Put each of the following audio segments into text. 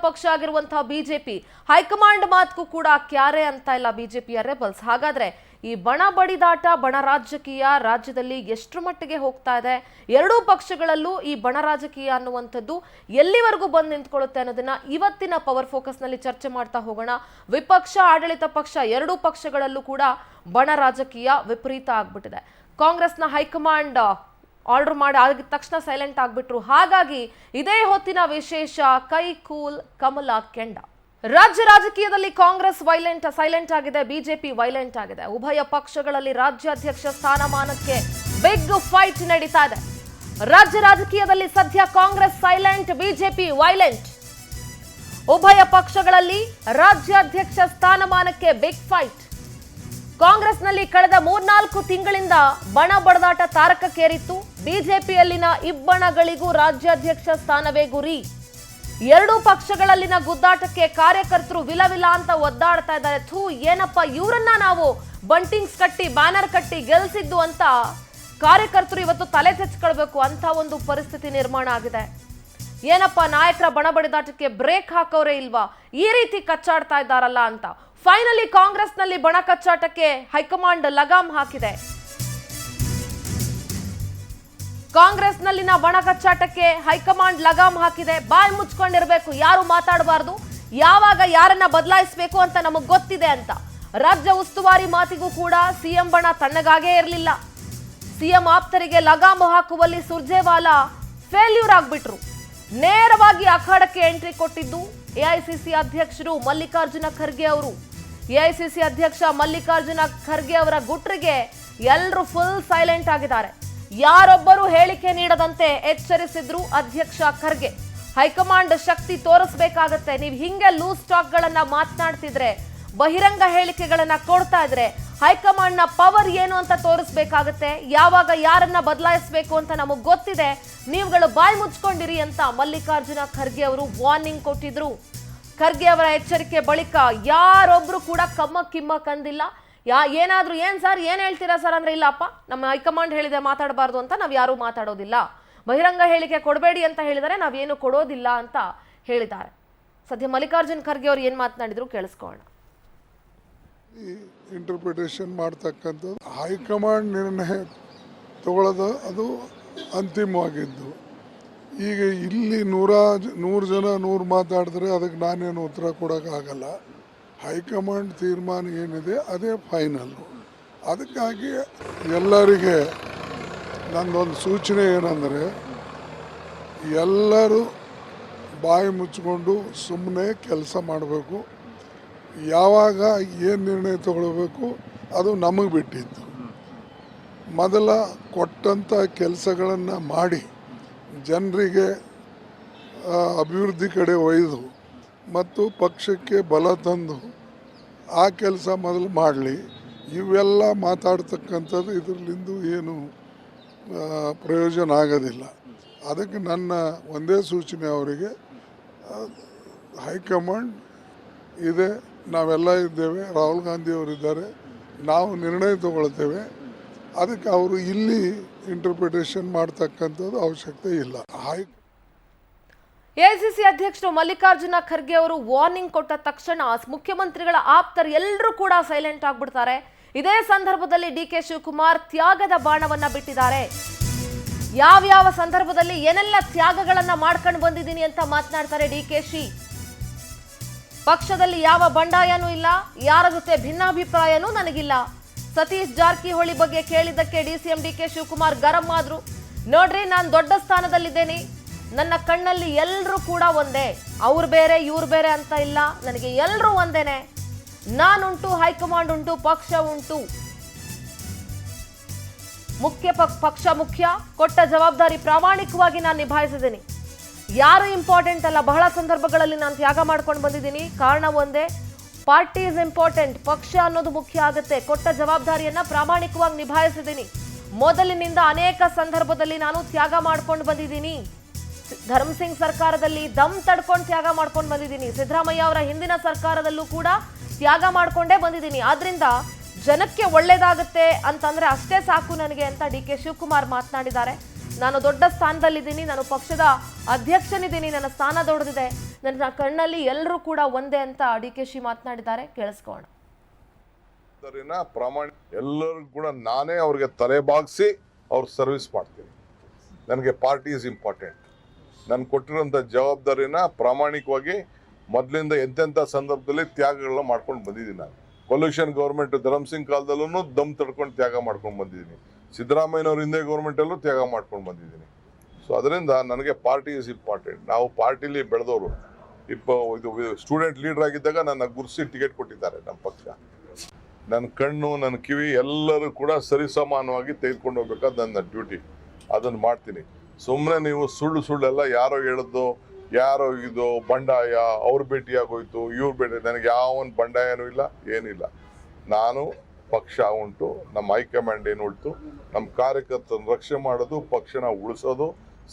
ಪಕ್ಷ ಆಗಿರುವಂತಹ BJP high command ಮಾತಕ್ಕೂ ಕೂಡ ಕ್ಯಾರೆ ಅಂತ ಇಲ್ಲ ಬಿಜೆಪಿಯ ರೆಬಲ್ಸ್. ಹಾಗಾದ್ರೆ ಈ ಬಣ ಬಡಿದಾಟ ಬಣ ರಾಜಕೀಯ ರಾಜ್ಯದಲ್ಲಿ ಎಷ್ಟರ ಮಟ್ಟಿಗೆ ಹೋಗ್ತಾ ಇದೆ, ಎರಡೂ ಪಕ್ಷಗಳಲ್ಲೂ ಈ ಬಣ ರಾಜಕೀಯ ಅನ್ನುವಂಥದ್ದು ಎಲ್ಲಿವರೆಗೂ ಬಂದು ನಿಂತ್ಕೊಳ್ಳುತ್ತೆ ಅನ್ನೋದನ್ನ ಇವತ್ತಿನ ಪವರ್ ಫೋಕಸ್ ನಲ್ಲಿ ಚರ್ಚೆ ಮಾಡ್ತಾ ಹೋಗೋಣ. ವಿಪಕ್ಷ ಆಡಳಿತ ಪಕ್ಷ ಎರಡೂ ಪಕ್ಷಗಳಲ್ಲೂ ಕೂಡ ಬಣ ರಾಜಕೀಯ ವಿಪರೀತ ಆಗ್ಬಿಟ್ಟಿದೆ. ಕಾಂಗ್ರೆಸ್ನ ಹೈಕಮಾಂಡ್ ಆರ್ಡರ್ ಮಾಡಿ ಆಗಿದ ತಕ್ಷಣ ಸೈಲೆಂಟ್ ಆಗ್ಬಿಟ್ರು. ಹಾಗಾಗಿ ಇದೇ ಹೊತ್ತಿನ ವಿಶೇಷ ಕೈ ಕೂಲ್ ಕಮಲ ಕೆಂಡ. ರಾಜ್ಯ ರಾಜಕೀಯದಲ್ಲಿ ಕಾಂಗ್ರೆಸ್ ಸೈಲೆಂಟ್ ಆಗಿದೆ, ಬಿಜೆಪಿ ವೈಲೆಂಟ್ ಆಗಿದೆ. ಉಭಯ ಪಕ್ಷಗಳಲ್ಲಿ ರಾಜ್ಯಾಧ್ಯಕ್ಷ ಸ್ಥಾನಮಾನಕ್ಕೆ ಬಿಗ್ ಫೈಟ್ ನಡೀತಾ ಇದೆ. ರಾಜ್ಯ ರಾಜಕೀಯದಲ್ಲಿ ಸದ್ಯ ಕಾಂಗ್ರೆಸ್ ಸೈಲೆಂಟ್, ಬಿಜೆಪಿ ವೈಲೆಂಟ್. ಉಭಯ ಪಕ್ಷಗಳಲ್ಲಿ ರಾಜ್ಯಾಧ್ಯಕ್ಷ ಸ್ಥಾನಮಾನಕ್ಕೆ ಬಿಗ್ ಫೈಟ್. ಕಾಂಗ್ರೆಸ್ನಲ್ಲಿ ಕಳೆದ 3-4 ತಿಂಗಳಿಂದ ಬಣ ಬಡದಾಟ ತಾರಕಕ್ಕೇರಿತ್ತು. ಬಿಜೆಪಿಯಲ್ಲಿನ ಇಬ್ಬಣಗಳಿಗೂ ರಾಜ್ಯಾಧ್ಯಕ್ಷ ಸ್ಥಾನವೇ ಗುರಿ. ಎರಡೂ ಪಕ್ಷಗಳಲ್ಲಿನ ಗುದ್ದಾಟಕ್ಕೆ ಕಾರ್ಯಕರ್ತರು ವಿಲವಿಲ ಅಂತ ಒದ್ದಾಡ್ತಾ ಇದ್ದಾರೆ. ಏನಪ್ಪ ಇವರನ್ನ ನಾವು ಬಂಟಿಂಗ್ಸ್ ಕಟ್ಟಿ ಬ್ಯಾನರ್ ಕಟ್ಟಿ ಗೆಲ್ಸಿದ್ದು ಅಂತ ಕಾರ್ಯಕರ್ತರು ಇವತ್ತು ತಲೆ ತೆಚ್ಕೊಳ್ಬೇಕು ಅಂತ ಒಂದು ಪರಿಸ್ಥಿತಿ ನಿರ್ಮಾಣ ಆಗಿದೆ. ಏನಪ್ಪ ನಾಯಕರ ಬಣ ಬಡಿದಾಟಕ್ಕೆ ಬ್ರೇಕ್ ಹಾಕೋರೇ ಇಲ್ವಾ, ಈ ರೀತಿ ಕಚ್ಚಾಡ್ತಾ ಇದ್ದಾರಲ್ಲ ಅಂತ. ಫೈನಲಿ ಕಾಂಗ್ರೆಸ್ನಲ್ಲಿ ಬಣ ಕಚ್ಚಾಟಕ್ಕೆ ಹೈಕಮಾಂಡ್ ಲಗಾಮ್ ಹಾಕಿದೆ. ಕಾಂಗ್ರೆಸ್ನಲ್ಲಿನ ಬಣ ಕಚ್ಚಾಟಕ್ಕೆ ಹೈಕಮಾಂಡ್ ಲಗಾಮ್ ಹಾಕಿದೆ. ಬಾಯಿ ಮುಚ್ಕೊಂಡಿರ್ಬೇಕು, ಯಾರು ಮಾತಾಡಬಾರ್ದು, ಯಾವಾಗ ಯಾರನ್ನ ಬದಲಾಯಿಸಬೇಕು ಅಂತ ನಮಗ್ ಗೊತ್ತಿದೆ ಅಂತ. ರಾಜ್ಯ ಉಸ್ತುವಾರಿ ಮಾತಿಗೂ ಕೂಡ ಸಿಎಂ ಬಣ ತಣ್ಣಗಾಗೇ ಇರಲಿಲ್ಲ. ಸಿಎಂ ಆಪ್ತರಿಗೆ ಲಗಾಮ್ ಹಾಕುವಲ್ಲಿ ಸುರ್ಜೇವಾಲಾ ಫೇಲ್ಯೂರ್ ಆಗ್ಬಿಟ್ರು. ನೇರವಾಗಿ ಅಖಾಡಕ್ಕೆ ಎಂಟ್ರಿ ಕೊಟ್ಟಿದ್ದು ಎಐಸಿಸಿ ಅಧ್ಯಕ್ಷರು ಮಲ್ಲಿಕಾರ್ಜುನ ಖರ್ಗೆ ಅವರು. ಎಐಸಿಸಿ ಅಧ್ಯಕ್ಷ ಮಲ್ಲಿಕಾರ್ಜುನ ಖರ್ಗೆ ಅವರ ಗುಟ್ರಿಗೆ ಎಲ್ಲರೂ ಫುಲ್ ಸೈಲೆಂಟ್ ಆಗಿದ್ದಾರೆ. ಯಾರೊಬ್ಬರು ಹೇಳಿಕೆ ನೀಡದಂತೆ ಎಚ್ಚರಿಸಿದ್ರು ಅಧ್ಯಕ್ಷ ಖರ್ಗೆ. ಹೈಕಮಾಂಡ್ ಶಕ್ತಿ ತೋರಿಸಬೇಕಾಗತ್ತೆ. ನೀವು ಹಿಂಗೆ ಲೂಸ್ ಟಾಕ್ ಗಳನ್ನ ಮಾತನಾಡ್ತಿದ್ರೆ, ಬಹಿರಂಗ ಹೇಳಿಕೆಗಳನ್ನ ಕೊಡ್ತಾ ಇದ್ರೆ ಹೈಕಮಾಂಡ್ ನ ಪವರ್ ಏನು ಅಂತ ತೋರಿಸಬೇಕಾಗತ್ತೆ. ಯಾವಾಗ ಯಾರನ್ನ ಬದಲಾಯಿಸಬೇಕು ಅಂತ ನಮಗ್ ಗೊತ್ತಿದೆ, ನೀವುಗಳು ಬಾಯಿ ಮುಚ್ಕೊಂಡಿರಿ ಅಂತ ಮಲ್ಲಿಕಾರ್ಜುನ ಖರ್ಗೆ ಅವರು ವಾರ್ನಿಂಗ್ ಕೊಟ್ಟಿದ್ರು. ಖರ್ಗೆ ಅವರ ಎಚ್ಚರಿಕೆ ಬಳಿಕ ಯಾರೊಬ್ರು ಕೂಡ ಕಿಮ್ಮ ಕಂದಿಲ್ಲ. ಏನಾದ್ರೂ ಏನ್ ಸರ್ ಏನ್ ಹೇಳ್ತೀರಾ ಸರ್ ಅಂದ್ರೆ, ಇಲ್ಲಪ್ಪ ನಮ್ಮ ಹೈಕಮಾಂಡ್ ಹೇಳಿದೆ ಮಾತಾಡಬಾರ್ದು ಅಂತ ನಾವ್ ಯಾರು ಮಾತಾಡೋದಿಲ್ಲ, ಬಹಿರಂಗ ಹೇಳಿಕೆ ಕೊಡಬೇಡಿ ಅಂತ ಹೇಳಿದರೆ ನಾವೇನು ಕೊಡೋದಿಲ್ಲ ಅಂತ ಹೇಳಿದ್ದಾರೆ. ಸದ್ಯ ಮಲ್ಲಿಕಾರ್ಜುನ್ ಖರ್ಗೆ ಅವರು ಏನ್ ಮಾತನಾಡಿದ್ರು ಕೇಳಿಸ್ಕೊಳ್ಳೋಣ. ಇಂಟರ್ಪ್ರಿಟೇಷನ್ ಮಾಡ್ತಕ್ಕಂಥದ್ದು ಹೈಕಮಾಂಡ್ ನಿರ್ಣಯ ತಗೊಳ್ಳೋದು ಅದು ಅಂತಿಮವಾಗಿದ್ದು. ಈಗ ಇಲ್ಲಿ 100 ಜನ 100 ಮಾತಾಡಿದ್ರೆ ಅದಕ್ಕೆ ನಾನೇನು ಉತ್ತರ ಕೊಡೋಕ್ಕಾಗಲ್ಲ. ಹೈಕಮಾಂಡ್ ತೀರ್ಮಾನ ಏನಿದೆ ಅದೇ ಫೈನಲ್ಲು. ಅದಕ್ಕಾಗಿ ಎಲ್ಲರಿಗೆ ನನ್ನೊಂದು ಸೂಚನೆ ಏನಂದರೆ, ಎಲ್ಲರೂ ಬಾಯಿ ಮುಚ್ಚಿಕೊಂಡು ಸುಮ್ಮನೆ ಕೆಲಸ ಮಾಡಬೇಕು. ಯಾವಾಗ ಏನು ನಿರ್ಣಯ ತಗೊಳ್ಬೇಕು ಅದು ನಮಗೆ ಬಿಟ್ಟಿದ್ದು. ಮೊದಲ ಕೊಟ್ಟಂಥ ಕೆಲಸಗಳನ್ನು ಮಾಡಿ ಜನರಿಗೆ ಅಭಿವೃದ್ಧಿ ಕಡೆ ಒಯ್ದು ಮತ್ತು ಪಕ್ಷಕ್ಕೆ ಬಲ ತಂದು ಆ ಕೆಲಸ ಮೊದಲು ಮಾಡಲಿ. ಇವೆಲ್ಲ ಮಾತಾಡ್ತಕ್ಕಂಥದ್ದು ಇದರಲ್ಲಿಂದ ಏನು ಪ್ರಯೋಜನ ಆಗೋದಿಲ್ಲ. ಅದಕ್ಕೆ ನನ್ನ ಒಂದೇ ಸೂಚನೆ ಅವರಿಗೆ, ಹೈಕಮಾಂಡ್ ಇದೆ, ನಾವೆಲ್ಲ ಇದ್ದೇವೆ, ರಾಹುಲ್ ಗಾಂಧಿ ಅವರಿದ್ದಾರೆ, ನಾವು ನಿರ್ಣಯ ತಗೊಳ್ತೇವೆ. ಅದಕ್ಕೆ ಅವರು ಇಲ್ಲಿ ಇಂಟರ್ಪ್ರಿಟೇಷನ್ ಮಾಡ್ತಕ್ಕಂಥದ್ದು ಅವಶ್ಯಕತೆ ಇಲ್ಲ. ಎಐಸಿಸಿ ಅಧ್ಯಕ್ಷರು ಮಲ್ಲಿಕಾರ್ಜುನ ಖರ್ಗೆ ಅವರು ವಾರ್ನಿಂಗ್ ಕೊಟ್ಟ ತಕ್ಷಣ ಮುಖ್ಯಮಂತ್ರಿಗಳ ಆಪ್ತರು ಎಲ್ಲರೂ ಕೂಡ ಸೈಲೆಂಟ್ ಆಗ್ಬಿಡ್ತಾರೆ. ಇದೇ ಸಂದರ್ಭದಲ್ಲಿ ಡಿಕೆ ಶಿವಕುಮಾರ್ ತ್ಯಾಗದ ಬಾಣವನ್ನ ಬಿಟ್ಟಿದ್ದಾರೆ. ಯಾವ್ಯಾವ ಸಂದರ್ಭದಲ್ಲಿ ಏನೆಲ್ಲ ತ್ಯಾಗಗಳನ್ನ ಮಾಡ್ಕೊಂಡು ಬಂದಿದ್ದೀನಿ ಅಂತ ಮಾತನಾಡ್ತಾರೆ ಡಿಕೆಶಿ. ಪಕ್ಷದಲ್ಲಿ ಯಾವ ಬಂಡಾಯನೂ ಇಲ್ಲ, ಯಾರ ಜೊತೆ ಭಿನ್ನಾಭಿಪ್ರಾಯನೂ ನನಗಿಲ್ಲ. ಸತೀಶ್ ಜಾರಕಿಹೊಳಿ ಬಗ್ಗೆ ಕೇಳಿದ್ದಕ್ಕೆ ಡಿಸಿಎಂ ಡಿಕೆ ಶಿವಕುಮಾರ್ ಗರಂ ಆದ್ರು. ನೋಡ್ರಿ, ನಾನು ದೊಡ್ಡ ಸ್ಥಾನದಲ್ಲಿದ್ದೇನೆ, ನನ್ನ ಕಣ್ಣಲ್ಲಿ ಎಲ್ಲರೂ ಕೂಡ ಒಂದೇ, ಅವ್ರು ಬೇರೆ ಇವ್ರು ಬೇರೆ ಅಂತ ಇಲ್ಲ, ನನಗೆ ಎಲ್ಲರೂ ಒಂದೇನೆ, ನಾನುಂಟು, ಹೈಕಮಾಂಡ್ ಉಂಟು, ಪಕ್ಷ ಉಂಟು, ಪಕ್ಷ ಮುಖ್ಯ, ಕೊಟ್ಟ ಜವಾಬ್ದಾರಿ ಪ್ರಾಮಾಣಿಕವಾಗಿ ನಾನು ನಿಭಾಯಿಸಿದ್ದೀನಿ, ಯಾರು ಇಂಪಾರ್ಟೆಂಟ್ ಅಲ್ಲ, ಬಹಳ ಸಂದರ್ಭಗಳಲ್ಲಿ ನಾನು ತ್ಯಾಗ ಮಾಡ್ಕೊಂಡು ಬಂದಿದ್ದೀನಿ. ಕಾರಣ ಒಂದೇ, ಪಾರ್ಟಿ ಇಸ್ ಇಂಪಾರ್ಟೆಂಟ್, ಪಕ್ಷ ಅನ್ನೋದು ಮುಖ್ಯ ಆಗುತ್ತೆ. ಕೊಟ್ಟ ಜವಾಬ್ದಾರಿಯನ್ನ ಪ್ರಾಮಾಣಿಕವಾಗಿ ನಿಭಾಯಿಸಿದ್ದೀನಿ. ಮೊದಲಿನಿಂದ ಅನೇಕ ಸಂದರ್ಭದಲ್ಲಿ ನಾನು ತ್ಯಾಗ ಮಾಡ್ಕೊಂಡು ಬಂದಿದ್ದೀನಿ. ಧರ್ಮಸಿಂಗ್ ಸರ್ಕಾರದಲ್ಲಿ ದಮ್ ತಡ್ಕೊಂಡು ತ್ಯಾಗ ಮಾಡ್ಕೊಂಡು ಬಂದಿದ್ದೀನಿ. ಸಿದ್ದರಾಮಯ್ಯ ಅವರ ಹಿಂದಿನ ಸರ್ಕಾರದಲ್ಲೂ ಕೂಡ ತ್ಯಾಗ ಮಾಡ್ಕೊಂಡೇ ಬಂದಿದ್ದೀನಿ. ಆದ್ರಿಂದ ಜನಕ್ಕೆ ಒಳ್ಳೇದಾಗುತ್ತೆ ಅಂತಂದ್ರೆ ಅಷ್ಟೇ ಸಾಕು ನನಗೆ ಅಂತ ಡಿಕೆ ಶಿವಕುಮಾರ್ ಮಾತನಾಡಿದ್ದಾರೆ. ನಾನು ದೊಡ್ಡ ಸ್ಥಾನದಲ್ಲಿದ್ದೀನಿ, ನಾನು ಪಕ್ಷದ ಅಧ್ಯಕ್ಷನಿದ್ದೀನಿ, ನನ್ನ ಸ್ಥಾನ ದೊಡ್ಡದಿದೆ, ನನ್ನ ಕಣ್ಣಲ್ಲಿ ಎಲ್ಲರೂ ಕೂಡ ಒಂದೇ ಅಂತ ಡಿ.ಕೆ.ಶಿ ಮಾತನಾಡಿದ್ದಾರೆ. ಕೇಳಿಸ್ಕೋಣ. ಪ್ರಾಮಾಣಿಕ ಎಲ್ಲರಿಗೂ ಕೂಡ ನಾನೇ ಅವ್ರಿಗೆ ತಲೆ ಬಾಗಿಸಿ ಅವ್ರ ಸರ್ವಿಸ್ ಮಾಡ್ತೀನಿ. ನನಗೆ ಪಾರ್ಟಿ ಇಸ್ ಇಂಪಾರ್ಟೆಂಟ್. ನಾನು ಕೊಟ್ಟಿರೋಂಥ ಜವಾಬ್ದಾರಿನ ಪ್ರಾಮಾಣಿಕವಾಗಿ ಮೊದಲಿಂದ ಎಂತೆಂಥ ಸಂದರ್ಭದಲ್ಲಿ ತ್ಯಾಗಗಳನ್ನ ಮಾಡ್ಕೊಂಡು ಬಂದಿದ್ದೀನಿ. ನಾನು ಕೊಲ್ಯೂಷನ್ ಗೌರ್ಮೆಂಟ್ ಧರ್ಮಸಿಂಗ್ ಕಾಲದಲ್ಲೂ ದಮ್ ತಡ್ಕೊಂಡು ತ್ಯಾಗ ಮಾಡ್ಕೊಂಡು ಬಂದಿದ್ದೀನಿ. ಸಿದ್ದರಾಮಯ್ಯನವ್ರ ಹಿಂದೆ ಗೌರ್ಮೆಂಟಲ್ಲೂ ತ್ಯಾಗ ಮಾಡ್ಕೊಂಡು ಬಂದಿದ್ದೀನಿ. ಸೊ ಅದರಿಂದ ನನಗೆ ಪಾರ್ಟಿ ಇಸ್ ಇಂಪಾರ್ಟೆಂಟ್. ನಾವು ಪಾರ್ಟಿಲಿ ಬೆಳೆದವರು. ಇದು ಸ್ಟೂಡೆಂಟ್ ಲೀಡರ್ ಆಗಿದ್ದಾಗ ನನ್ನ ಗುರುಸಿ ಟಿಕೆಟ್ ಕೊಟ್ಟಿದ್ದಾರೆ ನಮ್ಮ ಪಕ್ಷ. ನನ್ನ ಕಣ್ಣು ನನ್ನ ಕಿವಿ ಎಲ್ಲರೂ ಕೂಡ ಸರಿಸಮಾನವಾಗಿ ತೆಗೆದುಕೊಂಡು ಹೋಗ್ಬೇಕಾದ ನನ್ನ ಡ್ಯೂಟಿ. ಅದನ್ನು ಮಾಡ್ತೀನಿ. ಸುಮ್ಮನೆ ನೀವು ಸುಳ್ಳೆಲ್ಲ ಯಾರೋ ಹೇಳಿದ್ದು, ಯಾರೋ ಇದು ಬಂಡಾಯ, ಅವ್ರ ಭೇಟಿಯಾಗೋಯ್ತು, ಇವ್ರ ಭೇಟಿ, ನನಗೆ ಯಾವನ್ ಬಂಡಾಯನೂ ಇಲ್ಲ, ಏನಿಲ್ಲ. ನಾನು ಪಕ್ಷ ಉಂಟು, ನಮ್ಮ ಹೈಕಮಾಂಡ್ ಏನು ಉಂಟು, ನಮ್ಮ ಕಾರ್ಯಕರ್ತರನ್ನ ರಕ್ಷಣೆ ಮಾಡೋದು, ಪಕ್ಷನ ಉಳಿಸೋದು,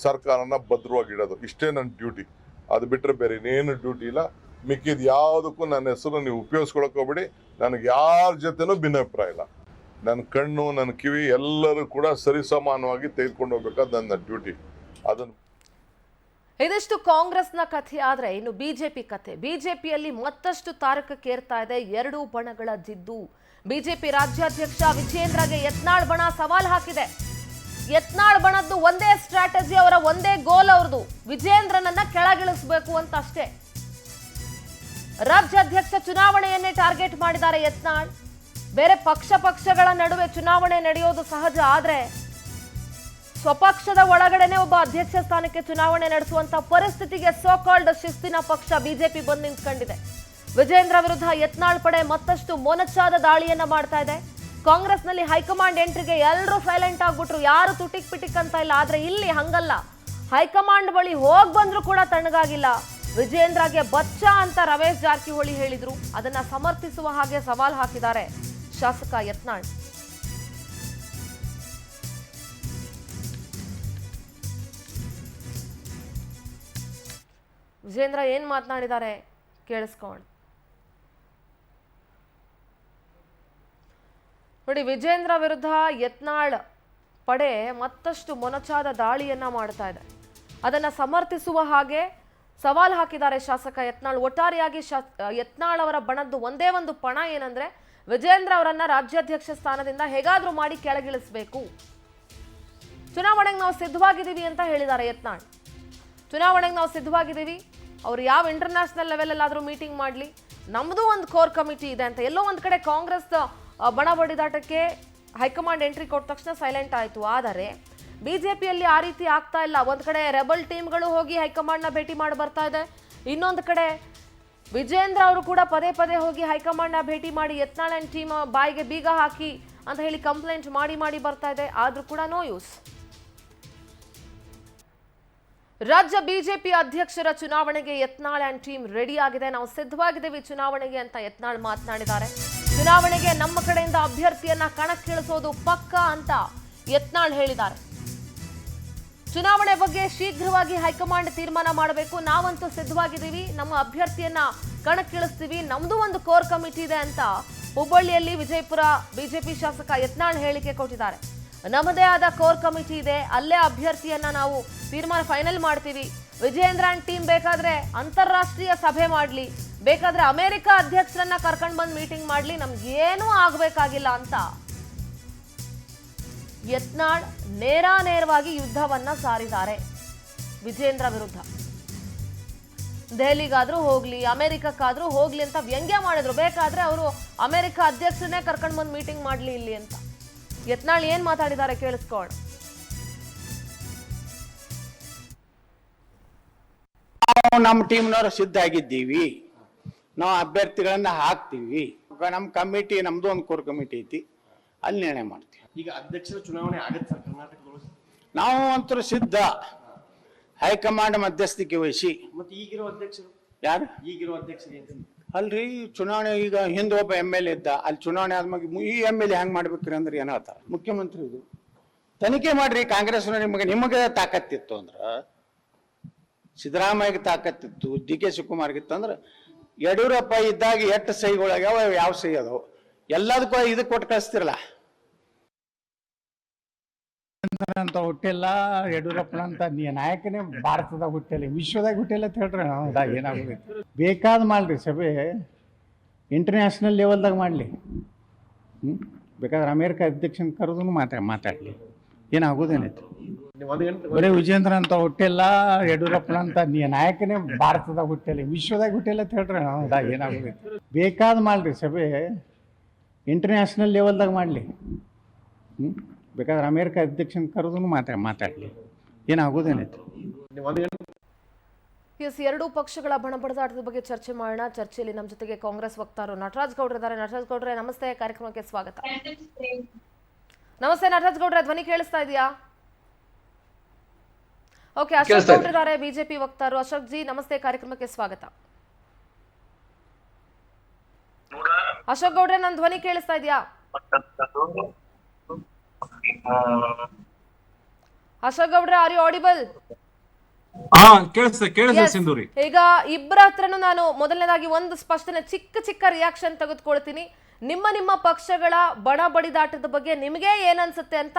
ಸರ್ಕಾರನ ಭದ್ರವಾಗಿಡೋದು, ಇಷ್ಟೇ ನನ್ನ ಡ್ಯೂಟಿ. ಅದು ಬಿಟ್ಟರೆ ಬೇರೆ ಇನ್ನೇನು ಡ್ಯೂಟಿ ಇಲ್ಲ. ಮಿಕ್ಕಿದ ಯಾವುದಕ್ಕೂ ನನ್ನ ಹೆಸರು ನೀವು ಉಪಯೋಗಿಸ್ಕೊಳಕ್ ಹೋಗ್ಬೇಡಿ. ನನಗೆ ಯಾರ ಜೊತೆನೂ ಭಿನ್ನಾಭಿಪ್ರಾಯ ಇಲ್ಲ. ನನ್ನ ಕಣ್ಣು ನನ್ನ ಕಿವಿ ಎಲ್ಲರೂ ಕೂಡ ಸರಿಸಮಾನವಾಗಿ ತೆಗೆದುಕೊಂಡು ಹೋಗ್ಬೇಕಾದ ನನ್ನ ಡ್ಯೂಟಿ. ಅದನ್ನು ಇದಿಷ್ಟು ಕಾಂಗ್ರೆಸ್ನ ಕಥೆ. ಆದ್ರೆ ಇನ್ನು ಬಿಜೆಪಿ ಕಥೆ. ಬಿಜೆಪಿಯಲ್ಲಿ ಮತ್ತಷ್ಟು ತಾರಕಕ್ಕೇರ್ತಾ ಇದೆ ಎರಡೂ ಬಣಗಳ ಜಿದ್ದು. ಬಿಜೆಪಿ ರಾಜ್ಯಾಧ್ಯಕ್ಷ ವಿಜೇಂದ್ರಗೆ ಯತ್ನಾಳ್ ಬಣ ಸವಾಲ್ ಹಾಕಿದೆ. ಯತ್ನಾಳ್ ಬಣದ್ದು ಒಂದೇ ಸ್ಟ್ರಾಟಜಿ, ಅವರ ಒಂದೇ ಗೋಲ್ ಅವ್ರದ್ದು, ವಿಜೇಂದ್ರನನ್ನ ಕೆಳಗಿಳಿಸಬೇಕು ಅಂತ ಅಷ್ಟೇ. ರಾಜ್ಯಾಧ್ಯಕ್ಷ ಚುನಾವಣೆಯನ್ನೇ ಟಾರ್ಗೆಟ್ ಮಾಡಿದ್ದಾರೆ ಯತ್ನಾಳ್. ಬೇರೆ ಪಕ್ಷಗಳ ನಡುವೆ ಚುನಾವಣೆ ನಡೆಯೋದು ಸಹಜ, ಆದ್ರೆ ಸ್ವಪಕ್ಷದ ಒಳಗಡೆನೆ ಒಬ್ಬ ಅಧ್ಯಕ್ಷ ಸ್ಥಾನಕ್ಕೆ ಚುನಾವಣೆ ನಡೆಸುವಂತ ಪರಿಸ್ಥಿತಿಗೆ ಸೋ ಕಾಲ್ಡ್ ಶಿಸ್ತಿನ ಪಕ್ಷ ಬಿಜೆಪಿ ಬಂದು ನಿಂತ್ಕೊಂಡಿದೆ. ವಿಜೇಂದ್ರ ವಿರುದ್ಧ ಯತ್ನಾಳ್ ಪಡೆ ಮತ್ತಷ್ಟು ಮೊನಚಾದ ದಾಳಿಯನ್ನ ಮಾಡ್ತಾ ಇದೆ. ಕಾಂಗ್ರೆಸ್ನಲ್ಲಿ ಹೈಕಮಾಂಡ್ ಎಂಟ್ರಿಗೆ ಎಲ್ಲರೂ ಸೈಲೆಂಟ್ ಆಗ್ಬಿಟ್ರು, ಯಾರು ತುಟಿಕ್ ಪಿಟಿಕ್ ಅಂತ ಇಲ್ಲ. ಆದ್ರೆ ಇಲ್ಲಿ ಹಂಗಲ್ಲ. ಹೈಕಮಾಂಡ್ ಬಳಿ ಹೋಗ್ ಬಂದ್ರು ಕೂಡ ತಣ್ಣಗಾಗಿಲ್ಲ. ವಿಜೇಂದ್ರಗೆ ಬಚ್ಚ ಅಂತ ರಮೇಶ್ ಜಾರಕಿಹೊಳಿ ಹೇಳಿದ್ರು. ಅದನ್ನ ಸಮರ್ಥಿಸುವ ಹಾಗೆ ಸವಾಲ್ ಹಾಕಿದ್ದಾರೆ ಶಾಸಕ ಯತ್ನಾಳ್. ವಿಜೇಂದ್ರ ಏನ್ ಮಾತನಾಡಿದ್ದಾರೆ ಕೇಳಿಸ್ಕೋಣ. ನೋಡಿ, ವಿಜೇಂದ್ರ ವಿರುದ್ಧ ಯತ್ನಾಳ್ ಪಡೆ ಮತ್ತಷ್ಟು ಮೊನಚಾದ ದಾಳಿಯನ್ನ ಮಾಡ್ತಾ ಇದೆ. ಅದನ್ನ ಸಮರ್ಥಿಸುವ ಹಾಗೆ ಸವಾಲ್ ಹಾಕಿದ್ದಾರೆ ಶಾಸಕ ಯತ್ನಾಳ್. ಒಟ್ಟಾರೆಯಾಗಿ ಯತ್ನಾಳ್ ಅವರ ಬಣದ್ದು ಒಂದೇ ಒಂದು ಪಣ ಏನಂದ್ರೆ ವಿಜೇಂದ್ರ ಅವರನ್ನ ರಾಜ್ಯಾಧ್ಯಕ್ಷ ಸ್ಥಾನದಿಂದ ಹೇಗಾದ್ರೂ ಮಾಡಿ ಕೆಳಗಿಳಿಸಬೇಕು. ಚುನಾವಣೆಗೆ ನಾವು ಸಿದ್ಧವಾಗಿದ್ದೀವಿ ಅಂತ ಹೇಳಿದ್ದಾರೆ ಯತ್ನಾಳ್. ಚುನಾವಣೆಗೆ ನಾವು ಸಿದ್ಧವಾಗಿದ್ದೀವಿ, ಅವ್ರು ಯಾವ ಇಂಟರ್ನ್ಯಾಷನಲ್ ಲೆವೆಲಲ್ಲಾದ್ರೂ ಮೀಟಿಂಗ್ ಮಾಡಲಿ, ನಮ್ಮದು ಒಂದು ಕೋರ್ ಕಮಿಟಿ ಇದೆ ಅಂತ. ಎಲ್ಲೋ ಒಂದು ಕಡೆ ಕಾಂಗ್ರೆಸ್ ಬಣ ಬಡಿದಾಟಕ್ಕೆ ಹೈಕಮಾಂಡ್ ಎಂಟ್ರಿ ಕೊಟ್ಟ ತಕ್ಷಣ ಸೈಲೆಂಟ್ ಆಯಿತು. ಆದರೆ ಬಿಜೆಪಿಯಲ್ಲಿ ಆ ರೀತಿ ಆಗ್ತಾ ಇಲ್ಲ. ಒಂದು ಕಡೆ ರೆಬಲ್ ಟೀಮ್ಗಳು ಹೋಗಿ ಹೈಕಮಾಂಡ್ನ ಭೇಟಿ ಮಾಡಿ ಬರ್ತಾ ಇದೆ. ಇನ್ನೊಂದು ಕಡೆ ವಿಜೇಂದ್ರ ಅವರು ಕೂಡ ಪದೇ ಪದೇ ಹೋಗಿ ಹೈಕಮಾಂಡ್ನ ಭೇಟಿ ಮಾಡಿ ಯತ್ನಾಳ್ ಅಂಡ್ ಟೀಮ್ ಬಾಯಿಗೆ ಬೀಗ ಹಾಕಿ ಅಂತ ಹೇಳಿ ಕಂಪ್ಲೇಂಟ್ ಮಾಡಿ ಬರ್ತಾ ಇದೆ. ಆದ್ರೂ ಕೂಡ ನೋ ಯೂಸ್. ರಾಜ್ಯ ಬಿಜೆಪಿ ಅಧ್ಯಕ್ಷರ ಚುನಾವಣೆಗೆ ಯತ್ನಾಳ್ ಅಂಡ್ ಟೀಮ್ ರೆಡಿ ಆಗಿದೆ. ನಾವು ಸಿದ್ಧವಾಗಿದ್ದೀವಿ ಚುನಾವಣೆಗೆ ಅಂತ ಯತ್ನಾಳ್ ಮಾತನಾಡಿದ್ದಾರೆ. ಚುನಾವಣೆಗೆ ನಮ್ಮ ಕಡೆಯಿಂದ ಅಭ್ಯರ್ಥಿಯನ್ನ ಕಣಕ್ಕಿಳಿಸೋದು ಪಕ್ಕ ಅಂತ ಯತ್ನಾಳ್ ಹೇಳಿದ್ದಾರೆ. ಚುನಾವಣೆ ಬಗ್ಗೆ ಶೀಘ್ರವಾಗಿ ಹೈಕಮಾಂಡ್ ತೀರ್ಮಾನ ಮಾಡಬೇಕು. ನಾವಂತೂ ಸಿದ್ಧವಾಗಿದ್ದೀವಿ, ನಮ್ಮ ಅಭ್ಯರ್ಥಿಯನ್ನ ಕಣಕ್ಕಿಳಿಸ್ತೀವಿ, ನಮ್ದು ಒಂದು ಕೋರ್ ಕಮಿಟಿ ಇದೆ ಅಂತ ಹುಬ್ಬಳ್ಳಿಯಲ್ಲಿ ವಿಜಯಪುರ ಬಿಜೆಪಿ ಶಾಸಕ ಯತ್ನಾಳ್ ಹೇಳಿಕೆ ಕೊಟ್ಟಿದ್ದಾರೆ. ನಮ್ಮದೇ ಆದ ಕೋರ್ ಕಮಿಟಿ ಇದೆ, ಅಲ್ಲೇ ಅಭ್ಯರ್ಥಿಯನ್ನ ನಾವು ತೀರ್ಮಾನ ಫೈನಲ್ ಮಾಡ್ತೀವಿ. ವಿಜೇಂದ್ರ ಅಂಡ್ ಟೀಮ್ ಬೇಕಾದ್ರೆ ಅಂತಾರಾಷ್ಟ್ರೀಯ ಸಭೆ ಮಾಡಲಿ, ಬೇಕಾದ್ರೆ ಅಮೆರಿಕ ಅಧ್ಯಕ್ಷರನ್ನ ಕರ್ಕೊಂಡು ಬಂದು ಮೀಟಿಂಗ್ ಮಾಡಲಿ, ನಮ್ಗೇನೂ ಆಗಬೇಕಾಗಿಲ್ಲ ಅಂತ ಯತ್ನಾಳ್ ನೇರವಾಗಿ ಯುದ್ಧವನ್ನ ಸಾರಿದ್ದಾರೆ ವಿಜೇಂದ್ರ ವಿರುದ್ಧ. ದೆಹಲಿಗಾದ್ರೂ ಹೋಗ್ಲಿ, ಅಮೆರಿಕಕ್ಕಾದ್ರೂ ಹೋಗ್ಲಿ ಅಂತ ವ್ಯಂಗ್ಯ ಮಾಡಿದ್ರು. ಬೇಕಾದ್ರೆ ಅವರು ಅಮೆರಿಕ ಅಧ್ಯಕ್ಷರನ್ನೇ ಕರ್ಕೊಂಡು ಬಂದು ಮೀಟಿಂಗ್ ಮಾಡ್ಲಿ ಇಲ್ಲಿ ಅಂತ. ಯತ್ನಾಳ್ ಏನ್ ಮಾತಾಡಿದ್ದಾರೆ ಕೇಳಿಸ್ಕೋಣ. ನಾವು ನಮ್ಮ ಟೀಮ್ನವರು ಸಿದ್ಧ ಆಗಿದ್ದೀವಿ, ನಾವು ಅಭ್ಯರ್ಥಿಗಳನ್ನ ಹಾಕ್ತೀವಿ. ನಮ್ಮ ಕಮಿಟಿ, ನಮ್ದು ಒಂದು ಕೋರ್ ಕಮಿಟಿ ಐತಿ, ಅಲ್ಲಿ ನಿರ್ಣಯ ಮಾಡ್ತೀವಿ. ಈಗ ಅಧ್ಯಕ್ಷರ ಚುನಾವಣೆ ಆಗತ್ತೆ ಸರ್ ಕರ್ನಾಟಕದೊಳಗೆ? ನಾವು ಅಂತೂ ಸಿದ್ಧ, ಹೈಕಮಾಂಡ್ ಮಧ್ಯಸ್ಥಿಕೆ ವಹಿಸಿ. ಮತ್ತೆ ಈಗಿರೋ ಅಧ್ಯಕ್ಷರು ಯಾರು? ಈಗಿರೋ ಅಧ್ಯಕ್ಷರು ಅಲ್ರಿ, ಚುನಾವಣೆ ಈಗ ಹಿಂದೆ ಒಬ್ಬ MLA ಇದ್ದ, ಅಲ್ಲಿ ಚುನಾವಣೆ ಆದ್ಮೇಲೆ ಈ MLA ಹೆಂಗ್ ಮಾಡ್ಬೇಕ್ರಿ ಅಂದ್ರೆ ಏನ್ ಹೇಳ್ತಾರೆ ಮುಖ್ಯಮಂತ್ರಿ. ಇದು ತನಿಖೆ ಮಾಡ್ರಿ. ಕಾಂಗ್ರೆಸ್ ನಿಮಗೆ ತಾಕತ್ತಿತ್ತು ಅಂದ್ರ, ಸಿದ್ದರಾಮಯ್ಯಗೆ ತಾಕತ್ತಿತ್ತು, DK ಶಿವಕುಮಾರ್ಗಿತ್ತು ಅಂದ್ರೆ, ಯಡಿಯೂರಪ್ಪ ಇದ್ದಾಗ ಎಷ್ಟು ಸಹಿಗಳಾಗ್ಯಾವ, ಯಾವ ಸಹಿ ಅದಾವ, ಎಲ್ಲದಕ್ಕೂ ಇದಕ್ಕೆ ಕೊಟ್ಟು ಕಳಿಸ್ತಿರಲ್ಲ. ಅಂತ ಹುಟ್ಟಿಲ್ಲ, ಯಡಿಯೂರಪ್ಪನಂತ ನಾಯಕನೇ ಭಾರತದಾಗ ಹುಟ್ಟಿಲ್ಲ, ವಿಶ್ವದಾಗ ಹುಟ್ಟಿಲ್ಲ ಅಂತ ಹೇಳ್ರಿ. ನಾವು ಏನಾಗೋದೈತಿ ಬೇಕಾದ್ ಮಾಡ್ರಿ, ಸಭೆ ಇಂಟರ್ನ್ಯಾಷನಲ್ ಲೆವೆಲ್ದಾಗ ಮಾಡಲಿ. ಬೇಕಾದ್ರೆ ಅಮೇರಿಕ ಅಧ್ಯಕ್ಷನ ಕರೆದು ಮಾತಾಡಲಿ, ಏನಾಗೋದೇನೈತಿ. ಬರೀ ವಿಜೇಂದ್ರ ಅಂತ ಹುಟ್ಟಿಲ್ಲ, ಯಡಿಯೂರಪ್ಪನಂತ ನಾಯಕನೇ ಭಾರತದಾಗ ಹುಟ್ಟಿಲ್ಲ, ವಿಶ್ವದಾಗ ಹುಟ್ಟಿಲ್ಲ ಅಂತ ಹೇಳ್ರಿ. ನಾವು ಏನಾಗೋದೈತಿ ಬೇಕಾದ್ ಮಾಡ್ರಿ, ಸಭೆ ಇಂಟರ್ನ್ಯಾಷನಲ್ ಲೆವೆಲ್ದಾಗ ಮಾಡಲಿ. ಬೇಕಾದ್ರೆ ಅಮೇರಿಕ ಅಧ್ಯಕ್ಷನ ಕರೆದು ಮಾತಾಡಲಿ, ಏನಾಗೋದೇನೈತಿ. ಎಸ್, ಎರಡೂ ಪಕ್ಷಗಳ ಬಣಬಡಿದಾಟದ ಬಗ್ಗೆ ಚರ್ಚೆ ಮಾಡೋಣ. ಚರ್ಚೆಯಲ್ಲಿ ನಮ್ಮ ಜೊತೆಗೆ ಕಾಂಗ್ರೆಸ್ ವಕ್ತಾರರು ನಟರಾಜ್ ಗೌಡ್ರು ಇದ್ದಾರೆ. ನಟರಾಜ್ ಗೌಡ್ರೆ ನಮಸ್ತೆ, ಕಾರ್ಯಕ್ರಮಕ್ಕೆ ಸ್ವಾಗತ. ನಮಸ್ತೆ ನಟರಾಜ್ ಗೌಡ್ರೆ, ಧ್ವನಿ ಕೇಳಿಸ್ತಾ ಇದೆಯಾ? ಓಕೆ, ಅಶೋಕ್ ಗೌಡ್ರು ಇದ್ದಾರೆ, ಬಿಜೆಪಿ ವಕ್ತಾರರು. ಅಶೋಕ್ ಜಿ ನಮಸ್ತೆ, ಕಾರ್ಯಕ್ರಮಕ್ಕೆ ಸ್ವಾಗತ. ಅಶೋಕ್ ಗೌಡ್ರೆ, ನನ್ನ ಧ್ವನಿ ಕೇಳಿಸ್ತಾ ಇದೆಯಾ? ಅಶೋಕ್ ಗೌಡ್ರೆ, ಆರ್ ಯು ಆಡಿಬಲ್? ಈಗ ಇಬ್ಬರ ಹತ್ರನು ನಾನು ಮೊದಲನೇದಾಗಿ ಒಂದು ಸ್ಪಷ್ಟನೆ, ಚಿಕ್ಕ ರಿಯಾಕ್ಷನ್ ತೆಗೆದುಕೊಳ್ತೀನಿ. ನಿಮ್ಮ ಪಕ್ಷಗಳ ಬಣ ಬಡಿದಾಟದ ಬಗ್ಗೆ ನಿಮಗೆ ಏನನ್ಸುತ್ತೆ ಅಂತ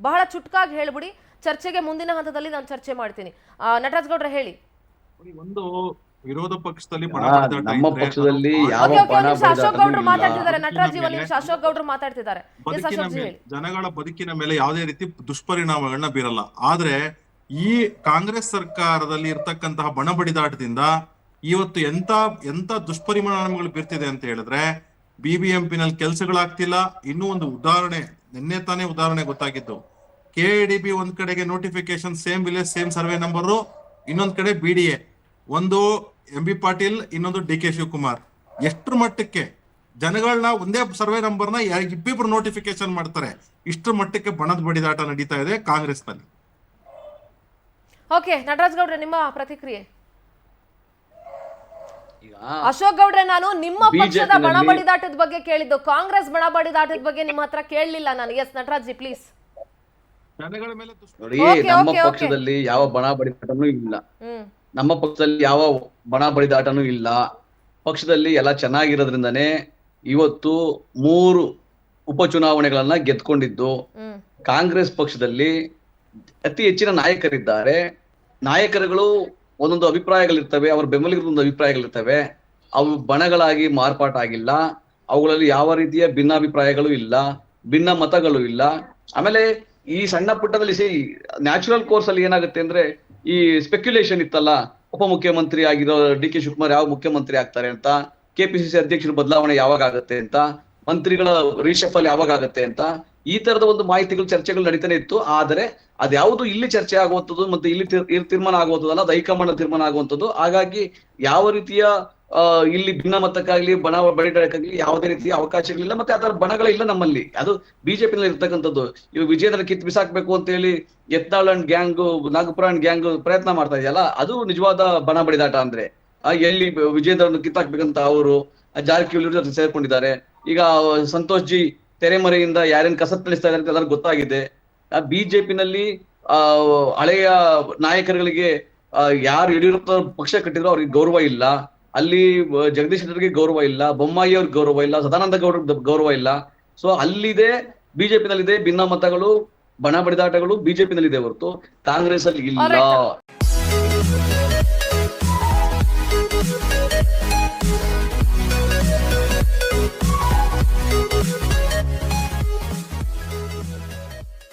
ಬಹಳ ಚುಟ್ಕಾಗಿ ಹೇಳ್ಬಿಡಿ. ಚರ್ಚೆಗೆ ಮುಂದಿನ ಹಂತದಲ್ಲಿ ನಾನು ಚರ್ಚೆ ಮಾಡ್ತೀನಿ. ನಟರಾಜ್ ಗೌಡ್ರೆ ಹೇಳಿ. ಒಂದು ವಿರೋಧ ಪಕ್ಷದಲ್ಲಿ ನಮ್ಮ ಪಕ್ಷದಲ್ಲಿ ಯಾವ ಅಶೋಕ್ ಗೌಡ್ರು ಮಾತಾಡ್ತಿದ್ದಾರೆ. ನಟರಾಜ್ ಜಿ ಒಂದು ನಿಮಿಷ, ಅಶೋಕ್ ಗೌಡ್ರು ಮಾತಾಡ್ತಿದ್ದಾರೆ. ಜನಗಳ ಬದುಕಿನ ಮೇಲೆ ಯಾವುದೇ ರೀತಿ ದುಷ್ಪರಿಣಾಮಗಳನ್ನ ಬೀರಲ್ಲ. ಆದ್ರೆ ಈ ಕಾಂಗ್ರೆಸ್ ಸರ್ಕಾರದಲ್ಲಿ ಇರ್ತಕ್ಕಂತಹ ಬಣ ಬಡಿದಾಟದಿಂದ ಇವತ್ತು ಎಂತ ದುಷ್ಪರಿಣಾಮಗಳು ಬೀರ್ತಿದೆ ಅಂತ ಹೇಳಿದ್ರೆ, BBMP ನಲ್ಲಿ ಕೆಲಸಗಳಾಗ್ತಿಲ್ಲ. ಇನ್ನೂ ಒಂದು ಉದಾಹರಣೆ, ನಿನ್ನೆ ತಾನೇ ಉದಾಹರಣೆ ಗೊತ್ತಾಗಿದ್ದು, KADB ಒಂದ್ ಕಡೆಗೆ notification same village same survey number, ಇನ್ನೊಂದ್ ಕಡೆ BDA, ಒಂದು MB ಪಾಟೀಲ್, ಇನ್ನೊಂದು DK ಶಿವಕುಮಾರ್. ಎಷ್ಟ್ರ ಮಟ್ಟಕ್ಕೆ ಜನಗಳನ್ನ ಒಂದೇ ಸರ್ವೆ ನಂಬರ್ನ ಇಬ್ಬಿಬ್ರು ನೋಟಿಫಿಕೇಶನ್ ಮಾಡ್ತಾರೆ. ಇಷ್ಟರ ಮಟ್ಟಕ್ಕೆ ಬಣದ ಬಡಿದಾಟ ನಡೀತಾ ಇದೆ ಕಾಂಗ್ರೆಸ್ ನಲ್ಲಿ. ಓಕೆ, ನಟರಾಜ್ ಗೌಡ್ರೆ ನಿಮ್ಮ ಪ್ರತಿಕ್ರಿಯೆ. ಅಶೋಕ್ ಗೌಡ್ರೆ, ನಾನು ನಿಮ್ಮ ಪಕ್ಷದ ಬಣ ಬಡಿದಾಟದ ಬಗ್ಗೆ ಕೇಳಿದ್ದು, ಕಾಂಗ್ರೆಸ್ ಬಣ ಬಡಿದಾಟದ ಬಗ್ಗೆ ನಿಮ್ಮ ಹತ್ರ ಕೇಳಲಿಲ್ಲ ನಾನು. Yes Nataraj ji please. ಜನಗಳ ಮೇಲೆ ನೋಡಿ, ನಮ್ಮ ಪಕ್ಷದಲ್ಲಿ ಯಾವ ಬಣ ಬಡಿದಾಟನೂ ಇಲ್ಲ. ನಮ್ಮ ಪಕ್ಷದಲ್ಲಿ ಯಾವ ಬಣ ಬಡಿದಾಟನೂ ಇಲ್ಲ. ಪಕ್ಷದಲ್ಲಿ ಎಲ್ಲ ಚೆನ್ನಾಗಿರೋದ್ರಿಂದಾನೇ ಇವತ್ತು 3 ಉಪಚುನಾವಣೆಗಳನ್ನ ಗೆದ್ಕೊಂಡಿದ್ದು. ಕಾಂಗ್ರೆಸ್ ಪಕ್ಷದಲ್ಲಿ ಅತಿ ಹೆಚ್ಚಿನ ನಾಯಕರಿದ್ದಾರೆ. ನಾಯಕರುಗಳು ಒಂದೊಂದು ಅಭಿಪ್ರಾಯಗಳಿರ್ತವೆ, ಅವರ ಬೆಂಬಲಿಗರ ಒಂದು ಅಭಿಪ್ರಾಯಗಳಿರ್ತವೆ. ಅವು ಬಣಗಳಾಗಿ ಮಾರ್ಪಾಟಾಗಿಲ್ಲ. ಅವುಗಳಲ್ಲಿ ಯಾವ ರೀತಿಯ ಭಿನ್ನಾಭಿಪ್ರಾಯಗಳು ಇಲ್ಲ, ಭಿನ್ನ ಮತಗಳು ಇಲ್ಲ. ಆಮೇಲೆ ಈ ಸಣ್ಣ ಪುಟ್ಟದಲ್ಲಿ ನ್ಯಾಚುರಲ್ ಕೋರ್ಸ್ ಅಲ್ಲಿ ಏನಾಗುತ್ತೆ ಅಂದ್ರೆ, ಈ ಸ್ಪೆಕ್ಯುಲೇಷನ್ ಇತ್ತಲ್ಲ, ಉಪಮುಖ್ಯಮಂತ್ರಿ ಆಗಿರೋ DK ಶಿವಕುಮಾರ್ ಯಾವ ಮುಖ್ಯಮಂತ್ರಿ ಆಗ್ತಾರೆ ಅಂತ, KPCC ಅಧ್ಯಕ್ಷರ ಬದಲಾವಣೆ ಯಾವಾಗ ಆಗುತ್ತೆ ಅಂತ, ಮಂತ್ರಿಗಳ ರೀಶಫಲ್ ಯಾವಾಗ ಆಗುತ್ತೆ ಅಂತ, ಈ ತರದ ಒಂದು ಮಾಹಿತಿಗಳು ಚರ್ಚೆಗಳು ನಡೀತಾನೆ ಇತ್ತು. ಆದರೆ ಅದ್ಯಾವುದು ಇಲ್ಲಿ ಚರ್ಚೆ ಆಗುವಂಥದ್ದು ಮತ್ತೆ ಇಲ್ಲಿ ತೀರ್ಮಾನ ಆಗುವಂಥದ್ದಲ್ಲ, ಅದು ಹೈಕಮಾಂಡ್ ತೀರ್ಮಾನ ಆಗುವಂಥದ್ದು. ಹಾಗಾಗಿ ಯಾವ ರೀತಿಯ ಇಲ್ಲಿ ಭಿನ್ನಮತಕ್ಕಾಗ್ಲಿ ಬಣ ಬಡಿದಾಟಕ್ಕಾಗ್ಲಿ ಯಾವುದೇ ರೀತಿಯ ಅವಕಾಶಗಳಿಲ್ಲ, ಮತ್ತೆ ಅದರ ಬಣಗಳಿಲ್ಲ ನಮ್ಮಲ್ಲಿ. ಅದು ಬಿಜೆಪಿನಲ್ಲಿ ಇರ್ತಕ್ಕಂಥದ್ದು. ಇವಾಗ ವಿಜೇಂದ್ರ ಕಿತ್ ಬಿಸಾಕ್ಬೇಕು ಅಂತ ಹೇಳಿ Yatnal and gang, Nagpur and gang ಪ್ರಯತ್ನ ಮಾಡ್ತಾ ಇದೆಯಲ್ಲ, ಅದು ನಿಜವಾದ ಬಣ ಬಡಿದಾಟ. ಅಂದ್ರೆ ಎಲ್ಲಿ ವಿಜೇಂದ್ರನ್ನು ಕಿತ್ತಾಕ್ಬೇಕಂತ ಅವರು ಜಾರಕಿಹೊಳಿ ಜೊತೆ ಸೇರ್ಕೊಂಡಿದ್ದಾರೆ. ಈಗ ಸಂತೋಷ್ ಜಿ ತೆರೆಮರೆಯಿಂದ ಯಾರೇನ್ ಕಸತ್ ತಿಳಿಸ್ತಾ ಇದ್ದಾರೆ ಅಂತ ಎಲ್ಲರಿಗೂ ಗೊತ್ತಾಗಿದೆ. ಬಿಜೆಪಿನಲ್ಲಿ ಹಳೆಯ ನಾಯಕರುಗಳಿಗೆ ಯಾರು ಯಡಿಯೂರಪ್ಪ ಪಕ್ಷ ಕಟ್ಟಿದ್ರು ಅವ್ರಿಗೆ ಗೌರವ ಇಲ್ಲ. ಅಲ್ಲಿ ಜಗದೀಶ್ ಶೆಟ್ಟರ್ಗೆ ಗೌರವ ಇಲ್ಲ, ಬೊಮ್ಮಾಯಿ ಅವ್ರಿಗೆ ಗೌರವ ಇಲ್ಲ, ಸದಾನಂದ ಗೌಡ್ರಿಗೆ ಗೌರವ ಇಲ್ಲ. ಸೊ ಅಲ್ಲಿದೆ, ಬಿಜೆಪಿನಲ್ಲಿದೆ ಭಿನ್ನ ಮತಗಳು, ಬಣ ಬಡಿದಾಟಗಳು ಬಿಜೆಪಿನಲ್ಲಿದೆ ಹೊರತು ಕಾಂಗ್ರೆಸ್ ಅಲ್ಲಿ ಇಲ್ಲ.